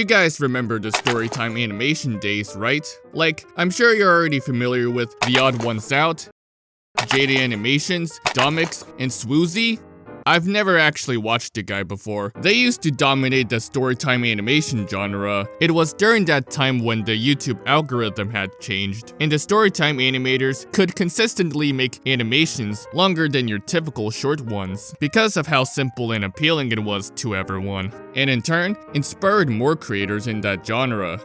You guys remember the storytime animation days, right? Like, I'm sure you're already familiar with The Odd Ones Out, JaidenAnimations, Domix, and Swoozy. I've never actually watched the guy before. They used to dominate the storytime animation genre. It was during that time when the YouTube algorithm had changed, and the storytime animators could consistently make animations longer than your typical short ones, because of how simple and appealing it was to everyone, and in turn, inspired more creators in that genre.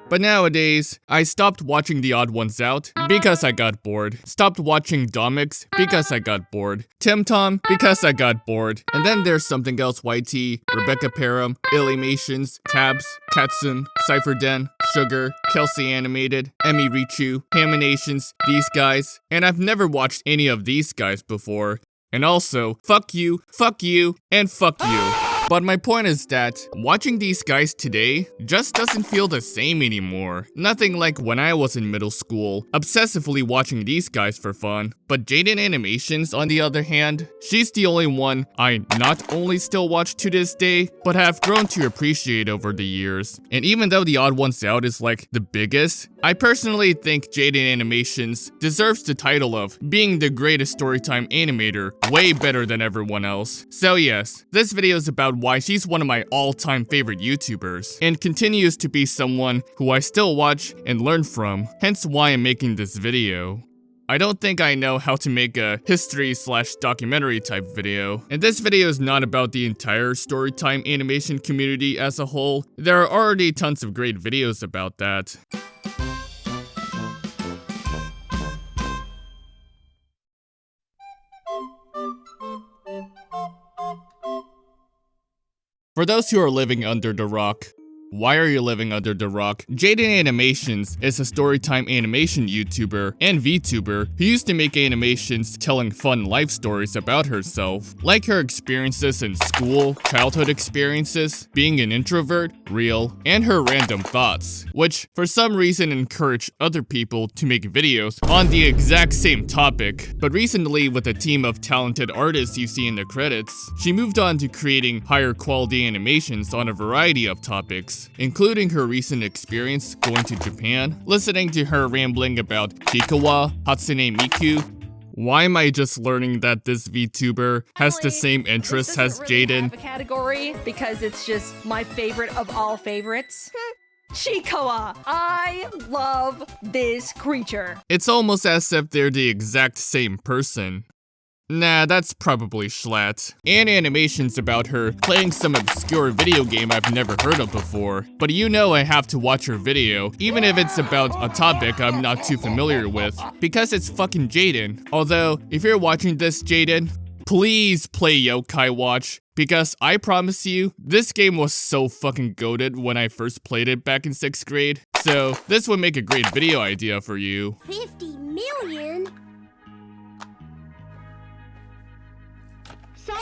But nowadays, I stopped watching The Odd Ones Out because I got bored. Stopped watching Domix because I got bored. Tim Tom because I got bored. And then there's Something Else YT, Rebecca Parham, Illimations, Tabs, Katsum, Cypherden, Sugar, Kelsey Animated, Emmy Richu, Haminations, these guys. And I've never watched any of these guys before. And also, fuck you, and fuck you. But my point is that watching these guys today just doesn't feel the same anymore. Nothing like when I was in middle school, obsessively watching these guys for fun. But JaidenAnimations, on the other hand, she's the only one I not only still watch to this day, but have grown to appreciate over the years. And even though The Odd Ones Out is like the biggest, I personally think JaidenAnimations deserves the title of being the greatest storytime animator, way better than everyone else. So yes, this video is about why she's one of my all-time favorite YouTubers, and continues to be someone who I still watch and learn from, hence why I'm making this video. I don't think I know how to make a history/documentary type video, and this video is not about the entire storytime animation community as a whole. There are already tons of great videos about that. For those who are living under the rock, why are you living under the rock? JaidenAnimations is a storytime animation YouTuber and VTuber who used to make animations telling fun life stories about herself, like her experiences in school, childhood experiences, being an introvert, real, and her random thoughts, which for some reason encourage other people to make videos on the exact same topic. But recently, with a team of talented artists you see in the credits, she moved on to creating higher quality animations on a variety of topics, including her recent experience going to Japan, listening to her rambling about Hikawa, Hatsune Miku. Why am I just learning that this VTuber has the same interests as Jaiden? Have a category because it's just my favorite of all favorites. Hikawa! I love this creature. It's almost as if they're the exact same person. Nah, that's probably Schlatt. And animations about her playing some obscure video game I've never heard of before. But you know I have to watch her video, even if it's about a topic I'm not too familiar with, because it's fucking Jaiden. Although, if you're watching this, Jaiden, please play Yokai Watch, because I promise you, this game was so fucking goated when I first played it back in 6th grade. So, this would make a great video idea for you. 50 million? Sorry,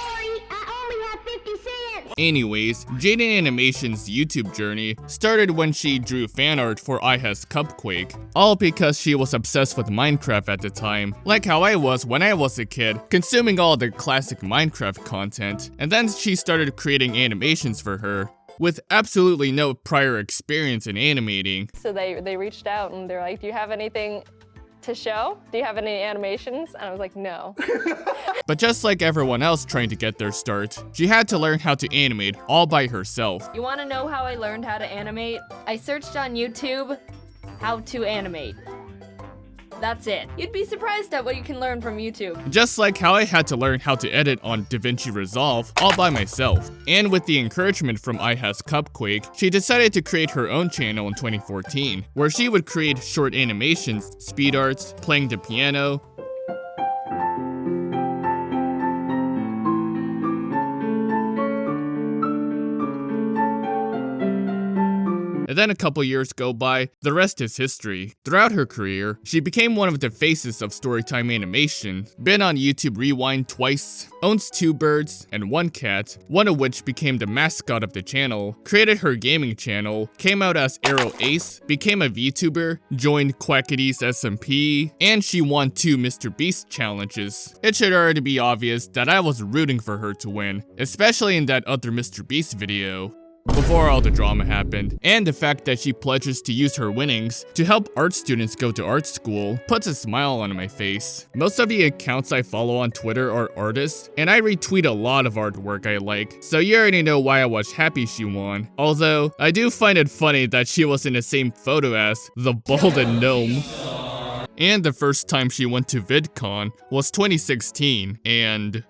I only have 50 cents! Anyways, JaidenAnimations' YouTube journey started when she drew fan art for IHA's Cupquake, all because she was obsessed with Minecraft at the time, like how I was when I was a kid, consuming all the classic Minecraft content, and then she started creating animations for her, with absolutely no prior experience in animating. So they reached out and they're like, do you have anything to show? Do you have any animations? And I was like, no. But just like everyone else trying to get their start, she had to learn how to animate all by herself. You want to know how I learned how to animate? I searched on YouTube, how to animate. That's it. You'd be surprised at what you can learn from YouTube. Just like how I had to learn how to edit on DaVinci Resolve all by myself. And with the encouragement from IHA's Cupquake, she decided to create her own channel in 2014, where she would create short animations, speed arts, playing the piano, and then a couple years go by, the rest is history. Throughout her career, she became one of the faces of storytime animation, been on YouTube Rewind twice, owns 2 birds and 1 cat, one of which became the mascot of the channel, created her gaming channel, came out as Arrow Ace, became a VTuber, joined Quackity's SMP, and she won 2 Mr. Beast challenges. It should already be obvious that I was rooting for her to win, especially in that other Mr. Beast video. before all the drama happened. And the fact that she pledges to use her winnings to help art students go to art school puts a smile on my face. Most of the accounts I follow on Twitter are artists, and I retweet a lot of artwork I like, so you already know why I was happy she won. Although, I do find it funny that she was in the same photo as the Balded Gnome. And the first time she went to VidCon was 2016, and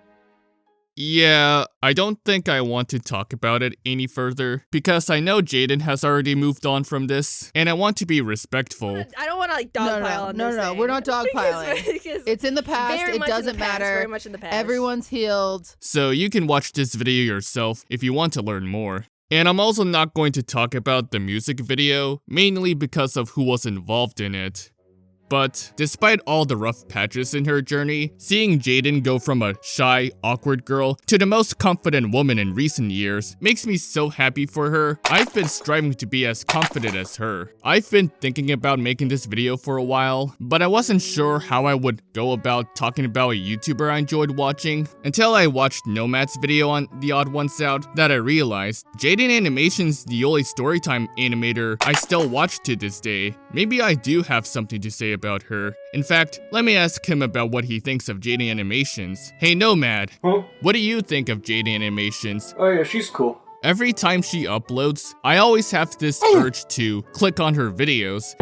yeah, I don't think I want to talk about it any further, because I know Jaiden has already moved on from this, and I want to be respectful. I don't want to like dogpile on this. No, thing. we're not dogpiling. Because It's in the past. very It much in doesn't the past, matter. Very much in the past. Everyone's healed. So you can watch this video yourself if you want to learn more. And I'm also not going to talk about the music video, mainly because of who was involved in it. But despite all the rough patches in her journey, seeing Jaiden go from a shy, awkward girl to the most confident woman in recent years makes me so happy for her. I've been striving to be as confident as her. I've been thinking about making this video for a while, but I wasn't sure how I would go about talking about a YouTuber I enjoyed watching until I watched Nomad's video on The Odd Ones Out that I realized JaidenAnimations the only storytime animator I still watch to this day. Maybe I do have something to say about her. In fact, let me ask him about what he thinks of JaidenAnimations. Hey Nomad, Huh? what do you think of JaidenAnimations? Oh yeah, she's cool. Every time she uploads, I always have this urge to click on her videos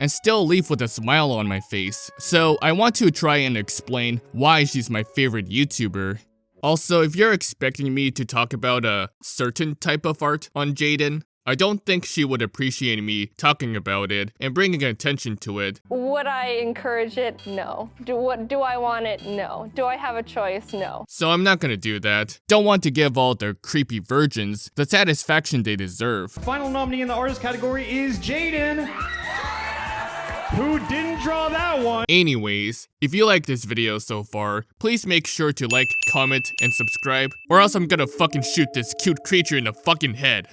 and still leave with a smile on my face. So I want to try and explain why she's my favorite YouTuber. Also, if you're expecting me to talk about a certain type of art on Jaiden, I don't think she would appreciate me talking about it and bringing attention to it. Would I encourage it? No. Do I want it? No. Do I have a choice? No. So I'm not gonna do that. Don't want to give all the creepy virgins the satisfaction they deserve. Final nominee in the artist category is Jaiden, who didn't draw that one. Anyways, if you like this video so far, please make sure to like, comment, and subscribe, or else I'm gonna fucking shoot this cute creature in the fucking head.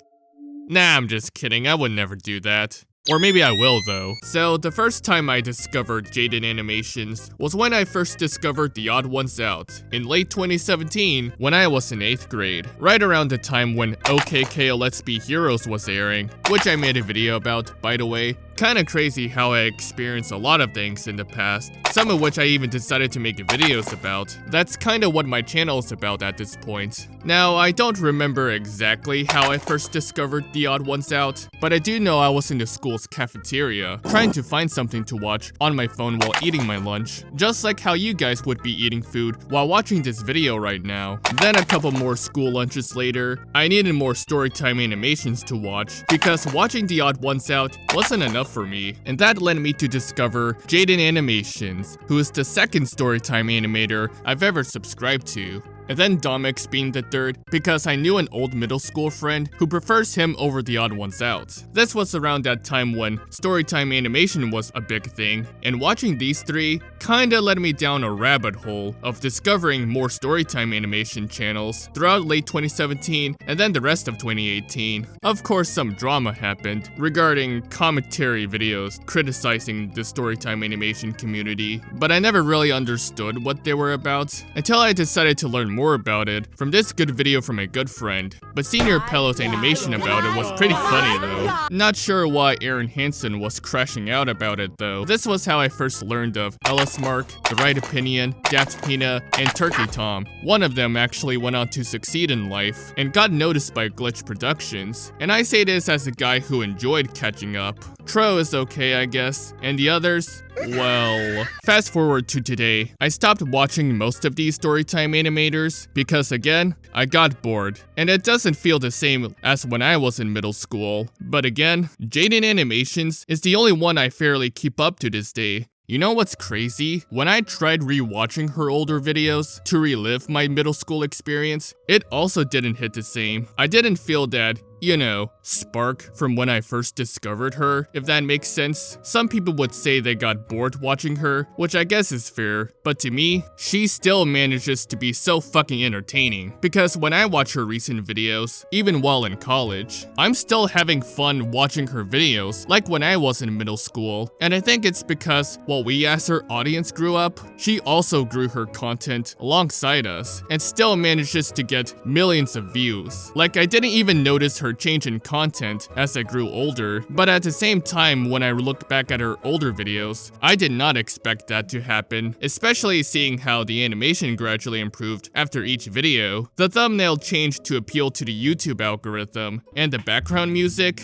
Nah, I'm just kidding, I would never do that. Or maybe I will though. So the first time I discovered JaidenAnimations was when I first discovered The Odd Ones Out in late 2017 when I was in 8th grade, right around the time when OKKO Let's Be Heroes was airing, which I made a video about, by the way. Kinda crazy how I experienced a lot of things in the past, some of which I even decided to make videos about. That's kinda what my channel is about at this point. Now, I don't remember exactly how I first discovered The Odd Ones Out, but I do know I was in the school's cafeteria, trying to find something to watch on my phone while eating my lunch, just like how you guys would be eating food while watching this video right now. Then a couple more school lunches later, I needed more storytime animations to watch, because watching The Odd Ones Out wasn't enough for me, and that led me to discover JaidenAnimations, who is the second storytime animator I've ever subscribed to. And then Domix being the third, because I knew an old middle school friend who prefers him over The Odd Ones Out. This was around that time when storytime animation was a big thing, and watching these three kinda led me down a rabbit hole of discovering more storytime animation channels throughout late 2017 and then the rest of 2018. Of course, some drama happened regarding commentary videos criticizing the storytime animation community, but I never really understood what they were about until I decided to learn more about it from this good video from a good friend. But Senior Pello's animation about it was pretty funny though. Not sure why Aaron Hansen was crashing out about it though. This was how I first learned of Ellis Mark, The Right Opinion, Daft Pina, and Turkey Tom. One of them actually went on to succeed in life and got noticed by Glitch Productions. And I say this as a guy who enjoyed catching up. Tro is okay, I guess, and the others? Well, fast forward to today, I stopped watching most of these storytime animators because again, I got bored, and it doesn't feel the same as when I was in middle school. But again, JaidenAnimations is the only one I fairly keep up to this day. You know what's crazy? When I tried rewatching her older videos to relive my middle school experience, it also didn't hit the same. I didn't feel that you know, spark from when I first discovered her, if that makes sense. Some people would say they got bored watching her, which I guess is fair, but to me, she still manages to be so fucking entertaining. Because when I watch her recent videos, even while in college, I'm still having fun watching her videos, like when I was in middle school. And I think it's because while we as her audience grew up, she also grew her content alongside us, and still manages to get millions of views. Like, I didn't even notice her change in content as I grew older, but at the same time, when I looked back at her older videos, I did not expect that to happen, especially seeing how the animation gradually improved after each video. The thumbnail changed to appeal to the YouTube algorithm, and the background music,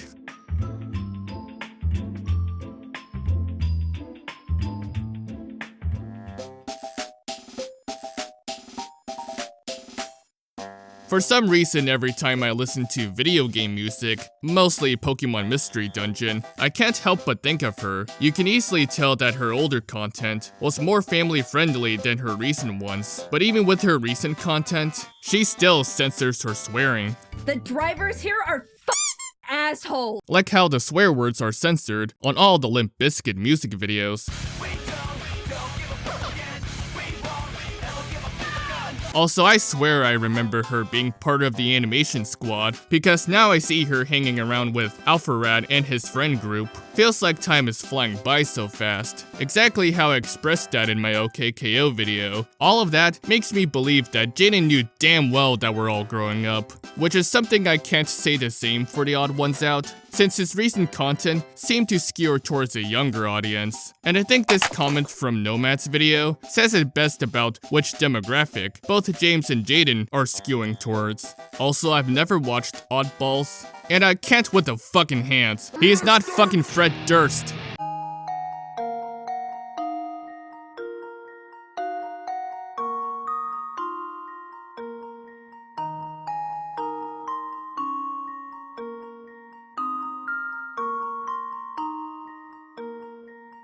for some reason, every time I listen to video game music, mostly Pokemon Mystery Dungeon, I can't help but think of her. You can easily tell that her older content was more family friendly than her recent ones, but even with her recent content, she still censors her swearing. The drivers here are assholes. Like how the swear words are censored on all the Limp Bizkit music videos. Also, I swear I remember her being part of the animation squad, because now I see her hanging around with Alpharad and his friend group. Feels like time is flying by so fast. Exactly how I expressed that in my OKKO video. All of that makes me believe that Jaiden knew damn well that we're all growing up, which is something I can't say the same for the Odd Ones Out, since his recent content seemed to skew towards a younger audience. And I think this comment from Nomad's video says it best about which demographic both James and Jaiden are skewing towards. Also, I've never watched Oddballs, and I can't with the fucking hands. He is not fucking Fred Durst.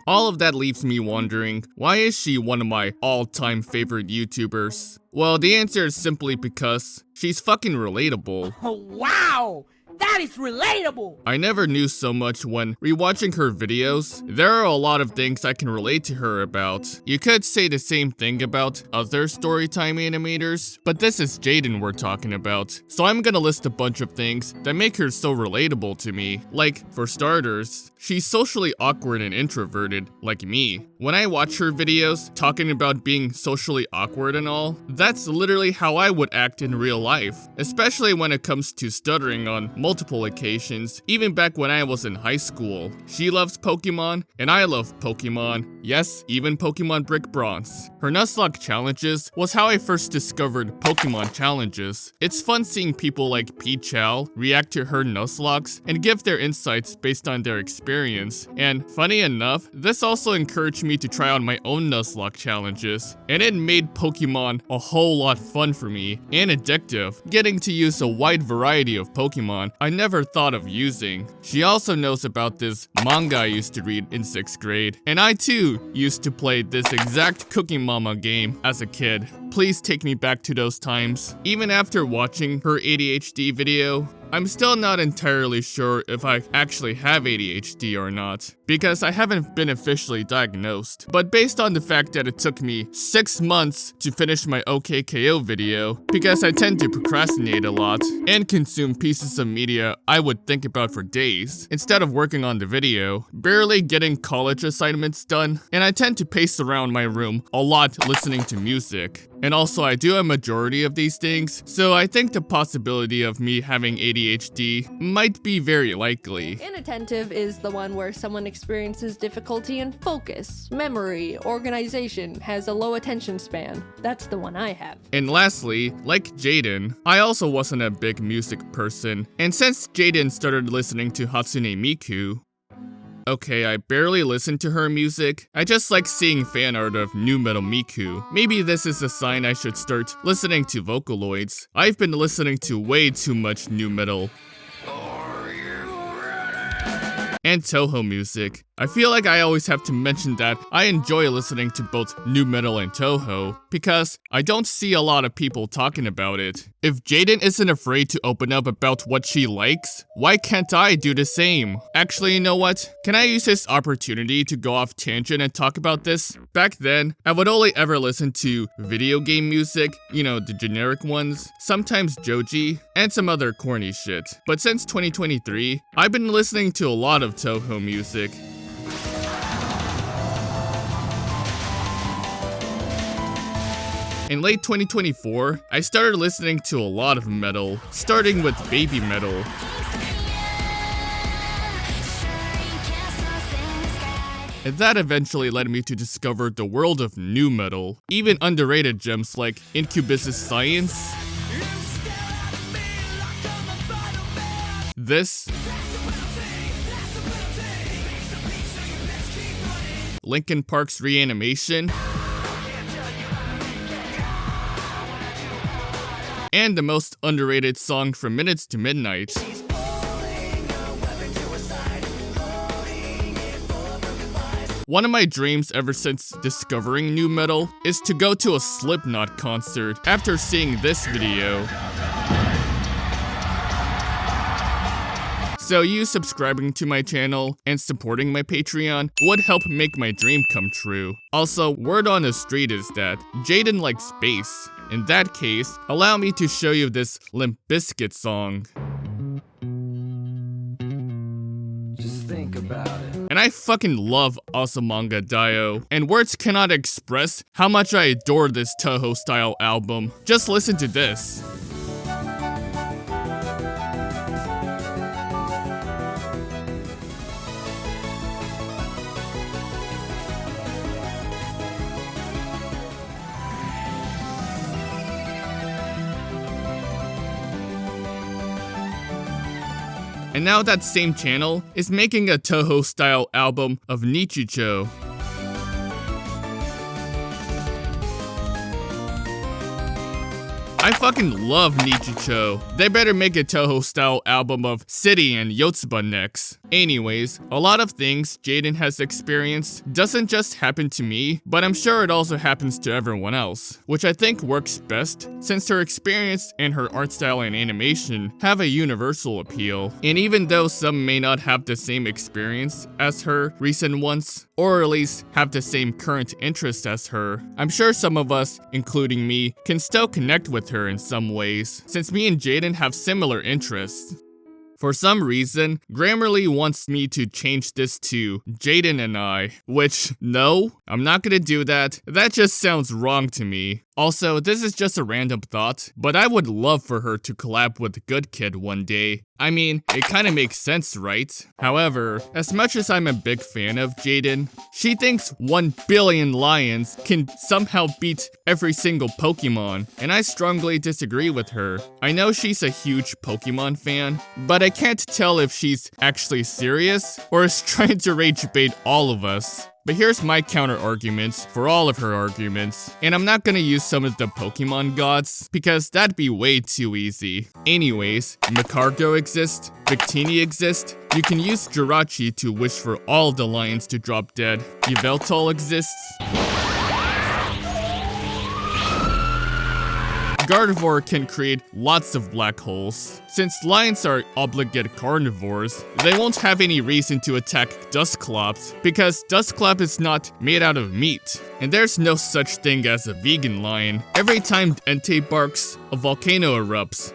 All of that leaves me wondering, why is she one of my all-time favorite YouTubers? Well, the answer is simply because she's fucking relatable. Oh, wow! That is relatable! I never knew so much when rewatching her videos. There are a lot of things I can relate to her about. You could say the same thing about other storytime animators, but this is Jaiden we're talking about. So I'm gonna list a bunch of things that make her so relatable to me. Like, for starters, she's socially awkward and introverted, like me. When I watch her videos talking about being socially awkward and all, that's literally how I would act in real life, especially when it comes to stuttering on multiple occasions, even back when I was in high school. She loves Pokemon, and I love Pokemon. Yes, even Pokemon Brick Bronze. Her Nuzlocke challenges was how I first discovered Pokemon challenges. It's fun seeing people like P. Chow react to her Nuzlocks and give their insights based on their experience. And funny enough, this also encouraged me to try out my own Nuzlocke challenges, and it made Pokemon a whole lot fun for me and addictive, getting to use a wide variety of Pokemon I never thought of using. She also knows about this manga I used to read in 6th grade, and I too used to play this exact Cooking Mama game as a kid. Please take me back to those times. Even after watching her ADHD video, I'm still not entirely sure if I actually have ADHD or not, because I haven't been officially diagnosed. But based on the fact that it took me 6 months to finish my OKKO video, because I tend to procrastinate a lot and consume pieces of media I would think about for days, instead of working on the video, barely getting college assignments done, and I tend to pace around my room a lot listening to music. And also, I do a majority of these things, so I think the possibility of me having ADHD might be very likely. Inattentive is the one where someone experiences difficulty in focus, memory, organization, has a low attention span. That's the one I have. And lastly, like Jaiden, I also wasn't a big music person, and since Jaiden started listening to Hatsune Miku, okay, I barely listen to her music. I just like seeing fan art of nu metal Miku. Maybe this is a sign I should start listening to Vocaloids. I've been listening to way too much nu metal and Toho music. I feel like I always have to mention that I enjoy listening to both nu metal and Toho, because I don't see a lot of people talking about it. If Jaiden isn't afraid to open up about what she likes, why can't I do the same? Actually, you know what? Can I use this opportunity to go off tangent and talk about this? Back then, I would only ever listen to video game music, you know, the generic ones, sometimes Joji, and some other corny shit. But since 2023, I've been listening to a lot of Toho music. In late 2024, I started listening to a lot of metal, starting with baby metal. And that eventually led me to discover the world of nu metal, even underrated gems like Incubus's Science, this, Linkin Park's Reanimation, and the most underrated song from Minutes to Midnight. One of my dreams ever since discovering nu metal is to go to a Slipknot concert after seeing this video. So you subscribing to my channel and supporting my Patreon would help make my dream come true. Also, word on the street is that Jaiden likes bass. In that case, allow me to show you this Limp Bizkit song. Just think about it. And I fucking love Asumanga Dio, and words cannot express how much I adore this Toho style album. Just listen to this. And now that same channel is making a Toho style album of Nichijou. I fucking love Nichijou. They better make a Toho style album of City and Yotsuba next. Anyways, a lot of things Jaiden has experienced doesn't just happen to me, but I'm sure it also happens to everyone else, which I think works best since her experience and her art style and animation have a universal appeal. And even though some may not have the same experience as her recent ones, or at least have the same current interests as her, I'm sure some of us, including me, can still connect with her in some ways, since me and Jaiden have similar interests. For some reason, Grammarly wants me to change this to Jaiden and I, which, no, I'm not gonna do that. That just sounds wrong to me. Also, this is just a random thought, but I would love for her to collab with Good Kid one day. I mean, it kinda makes sense, right? However, as much as I'm a big fan of Jaiden, she thinks 1 billion lions can somehow beat every single Pokemon, and I strongly disagree with her. I know she's a huge Pokemon fan, but I can't tell if she's actually serious or is trying to rage bait all of us. But here's my counter arguments for all of her arguments, and I'm not gonna use some of the Pokemon gods, because that'd be way too easy. Anyways, Macargo exists, Victini exists, you can use Jirachi to wish for all the lions to drop dead, Yveltal exists, Gardevoir can create lots of black holes. Since lions are obligate carnivores, they won't have any reason to attack Dusclops, because Dusclop is not made out of meat, and there's no such thing as a vegan lion. Every time Entei barks, a volcano erupts.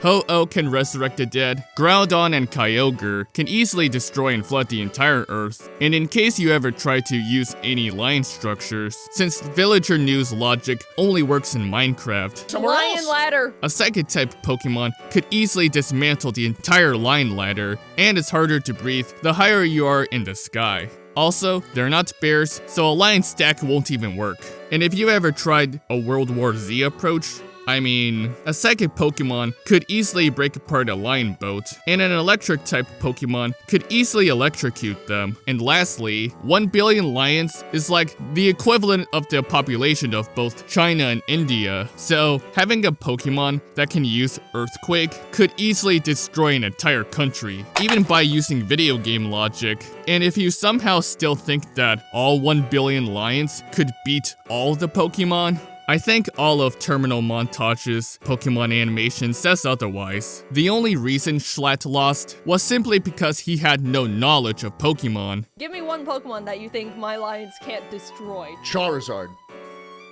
Ho-Oh can resurrect the dead, Groudon and Kyogre can easily destroy and flood the entire Earth, and in case you ever try to use any line structures, since Villager News logic only works in Minecraft, Lion ladder. a Psychic-type Pokemon could easily dismantle the entire line ladder, and it's harder to breathe the higher you are in the sky. Also, they're not bears, so a lion stack won't even work. And if you ever tried a World War Z approach, I mean, a psychic Pokemon could easily break apart a lion boat, and an electric type Pokemon could easily electrocute them. And lastly, 1 billion lions is like the equivalent of the population of both China and India. So having a Pokemon that can use Earthquake could easily destroy an entire country, even by using video game logic. And if you somehow still think that all 1 billion lions could beat all the Pokemon, I think all of Terminal Montage's Pokemon animation says otherwise. The only reason Schlatt lost was simply because he had no knowledge of Pokemon. Give me one Pokemon that you think my lions can't destroy. Charizard.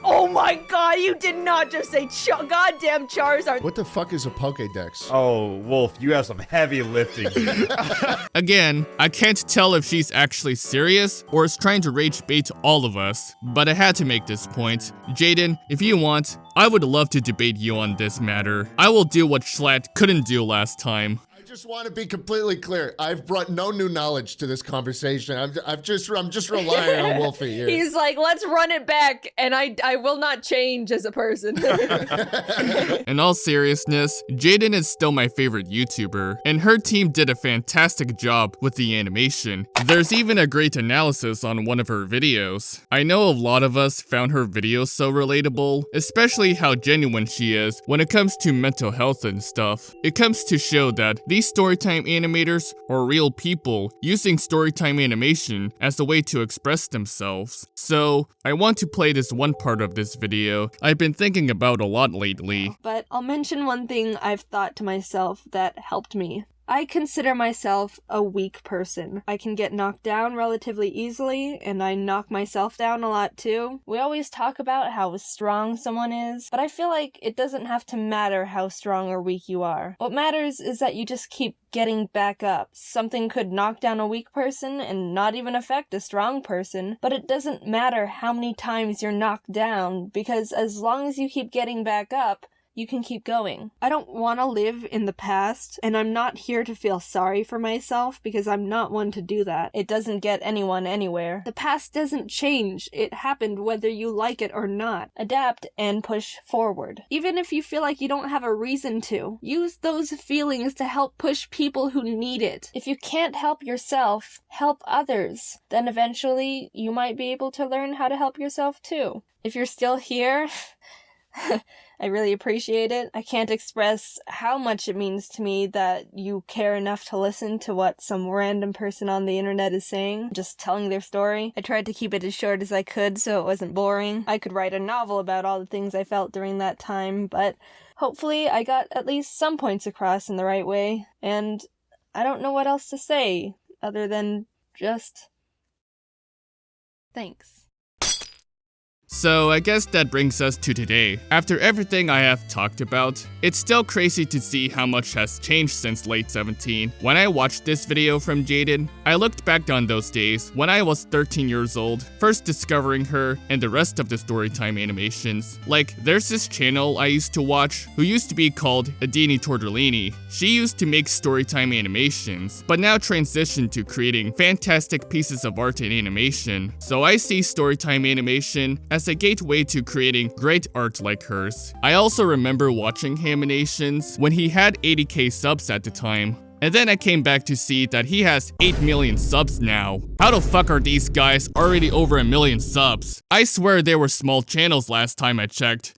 Oh my god, you did not just say goddamn Charizard. What the fuck is a Pokédex? Oh, Wolf, you have some heavy lifting. Again, I can't tell if she's actually serious or is trying to rage bait all of us, but I had to make this point. Jaiden, if you want, I would love to debate you on this matter. I will do what Schlatt couldn't do last time. I just want to be completely clear. I've brought no new knowledge to this conversation. I'm just relying on Wolfie here. He's like, let's run it back, and I will not change as a person. In all seriousness, Jaiden is still my favorite YouTuber, and her team did a fantastic job with the animation. There's even a great analysis on one of her videos. I know a lot of us found her videos so relatable, especially how genuine she is when it comes to mental health and stuff. It comes to show that these storytime animators are real people using storytime animation as a way to express themselves. So, I want to play this one part of this video I've been thinking about a lot lately. But I'll mention one thing I've thought to myself that helped me. I consider myself a weak person. I can get knocked down relatively easily, and I knock myself down a lot too. We always talk about how strong someone is, but I feel like it doesn't have to matter how strong or weak you are. What matters is that you just keep getting back up. Something could knock down a weak person and not even affect a strong person, but it doesn't matter how many times you're knocked down, because as long as you keep getting back up, you can keep going. I don't want to live in the past, and I'm not here to feel sorry for myself because I'm not one to do that. It doesn't get anyone anywhere. The past doesn't change. It happened whether you like it or not. Adapt and push forward. Even if you feel like you don't have a reason to, use those feelings to help push people who need it. If you can't help yourself, help others. Then eventually you might be able to learn how to help yourself too. If you're still here, I really appreciate it. I can't express how much it means to me that you care enough to listen to what some random person on the internet is saying, just telling their story. I tried to keep it as short as I could so it wasn't boring. I could write a novel about all the things I felt during that time, but hopefully I got at least some points across in the right way, and I don't know what else to say other than just thanks. So I guess that brings us to today. After everything I have talked about, it's still crazy to see how much has changed since late 17. When I watched this video from Jaiden, I looked back on those days when I was 13 years old, first discovering her and the rest of the storytime animations. Like, there's this channel I used to watch who used to be called Adini Tortellini. She used to make storytime animations, but now transitioned to creating fantastic pieces of art and animation. So I see storytime animation as a gateway to creating great art like hers. I also remember watching Animations when he had 80k subs at the time. And then I came back to see that he has 8 million subs now. How the fuck are these guys already over a million subs? I swear they were small channels last time I checked.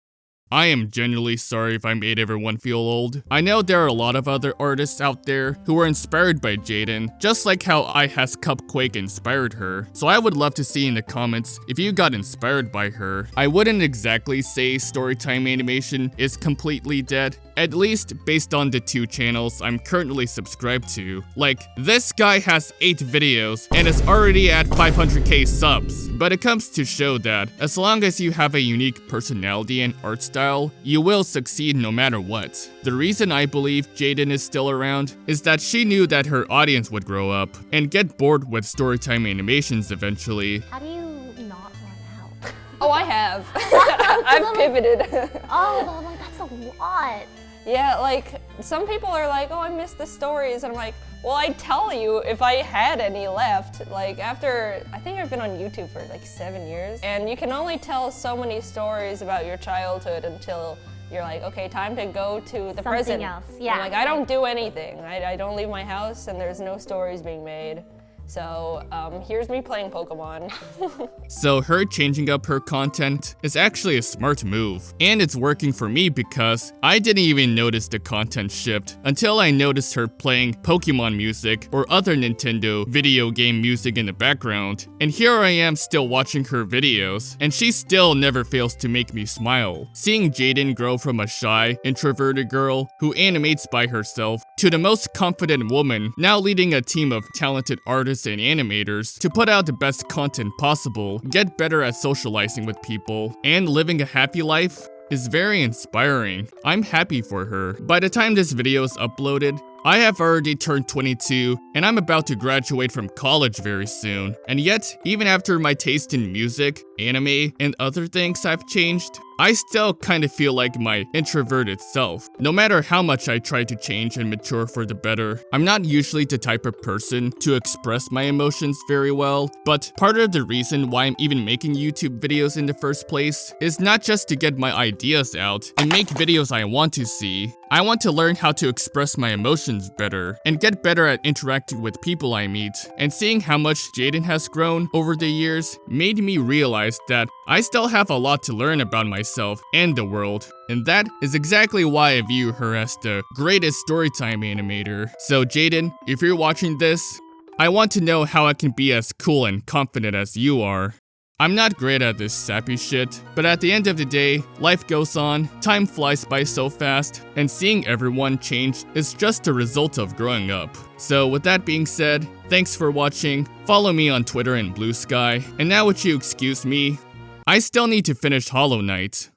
I am genuinely sorry if I made everyone feel old. I know there are a lot of other artists out there who were inspired by Jaiden, just like how I has Cupquake inspired her. So I would love to see in the comments if you got inspired by her. I wouldn't exactly say storytime animation is completely dead, at least based on the 2 channels I'm currently subscribed to. Like, this guy has 8 videos and is already at 500k subs. But it comes to show that as long as you have a unique personality and art style, you will succeed no matter what. The reason I believe Jaiden is still around is that she knew that her audience would grow up and get bored with storytime animations eventually. How do you not run out? Oh, I have. I've pivoted. Oh, but I'm like, that's a lot. Yeah, like, some people are like, oh, I miss the stories, and I'm like, well, I'd tell you if I had any left. Like, after, I think I've been on YouTube for like 7 years, and you can only tell so many stories about your childhood until you're like, okay, time to go to the Something prison. else, yeah. I'm like, I don't do anything. I don't leave my house, and there's no stories being made. So here's me playing Pokemon. So her changing up her content is actually a smart move. And it's working for me because I didn't even notice the content shift until I noticed her playing Pokemon music or other Nintendo video game music in the background. And here I am still watching her videos, and she still never fails to make me smile. Seeing Jaiden grow from a shy, introverted girl who animates by herself to the most confident woman, now leading a team of talented artists and animators to put out the best content possible, get better at socializing with people, and living a happy life is very inspiring. I'm happy for her. By the time this video is uploaded, I have already turned 22 and I'm about to graduate from college very soon. And yet, even after my taste in music, anime, and other things have changed, I still kind of feel like my introverted self. No matter how much I try to change and mature for the better, I'm not usually the type of person to express my emotions very well, but part of the reason why I'm even making YouTube videos in the first place is not just to get my ideas out and make videos I want to see. I want to learn how to express my emotions better and get better at interacting with people I meet. And seeing how much Jaiden has grown over the years made me realize that I still have a lot to learn about myself and the world. And that is exactly why I view her as the greatest storytime animator. So Jaiden, if you're watching this, I want to know how I can be as cool and confident as you are. I'm not great at this sappy shit, but at the end of the day, life goes on, time flies by so fast, and seeing everyone change is just a result of growing up. So with that being said, thanks for watching, follow me on Twitter and Blue Sky, and now would you excuse me? I still need to finish Hollow Knight.